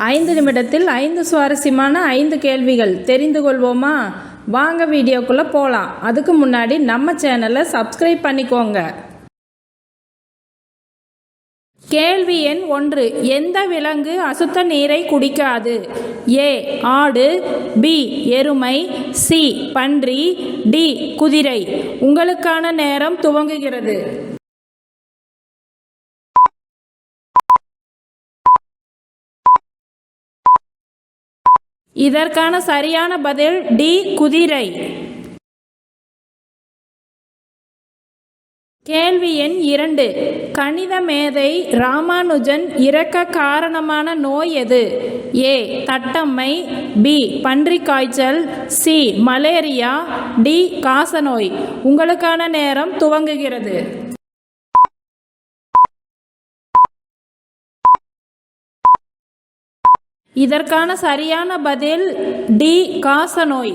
5 நிமிடத்தில் 5 சுவாரஸ்யமான 5 கேள்விகள் தெரிந்து கொள்வோமா? வாங்க வீடியோக்குள்ளே போகலாம். அதுக்கு முன்னாடி நம்ம சேனலை சப்ஸ்கிரைப் பண்ணிக்கோங்க. கேள்வி எண் 1. எந்த விலங்கு அசுத்த நீரை குடிக்காது? ஏ ஆடு, பி எருமை, சி பன்றி, டி குதிரை. உங்களுக்கான நேரம் துவங்குகிறது. இதற்கான சரியான பதில் டி குதிரை. கேள்வி எண் 2. கணித மேதை ராமானுஜன் இறக்க காரணமான நோய் எது? ஏ தட்டம்மை, பி பன்றிக் காய்ச்சல், சி மலேரியா, டி காசநோய். உங்களுக்கான நேரம் துவங்குகிறது. இதற்கான சரியான பதில் டி காசநோய்.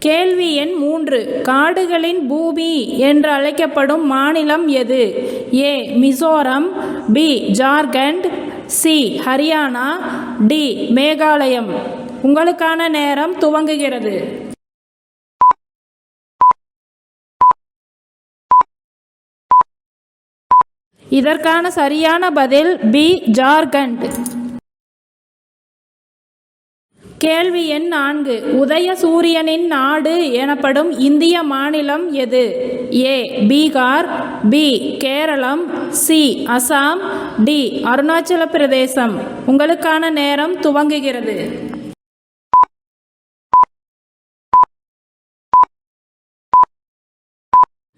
கேள்வி எண் 3. காடுகளின் பூமி என்று அழைக்கப்படும் மாநிலம் எது? A Mizoram, B Jharkhand, C Haryana, D Meghalayam. உங்களுக்கான நேரம் துவங்குகிறது. இதற்கான சரியான பதில் பி ஜார்க்கண்ட். கேள்வி எண் 4. உதய சூரியனின் நாடு எனப்படும் இந்திய மாநிலம் எது? A Bihar, B Keralam, C Assam, D Arunachal Pradesh. உங்களுக்கான நேரம் துவங்குகிறது.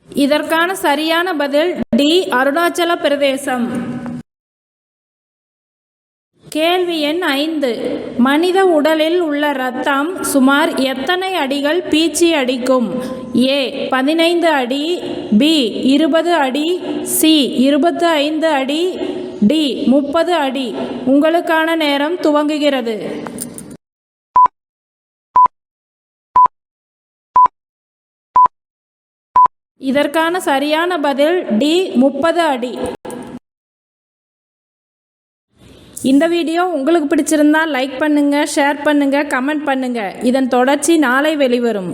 இதற்கான சரியான பதில் டி அருணாச்சல பிரதேசம். கேள்வி எண் 5. மனித உடலில் உள்ள இரத்தம் சுமார் எத்தனை அடிகள் பீச்சி அடிக்கும்? ஏ 15 அடி, பி 20 அடி, சி 25 அடி, டி 30 அடி. உங்களுக்கான நேரம் துவங்குகிறது. இதற்கான சரியான பதில் டி 30 அடி. இந்த வீடியோ உங்களுக்கு பிடிச்சிருந்தா லைக் பண்ணுங்க, ஷேர் பண்ணுங்க, கமெண்ட் பண்ணுங்க. இதன் தொடர்ச்சி நாளை வெளிவரும்.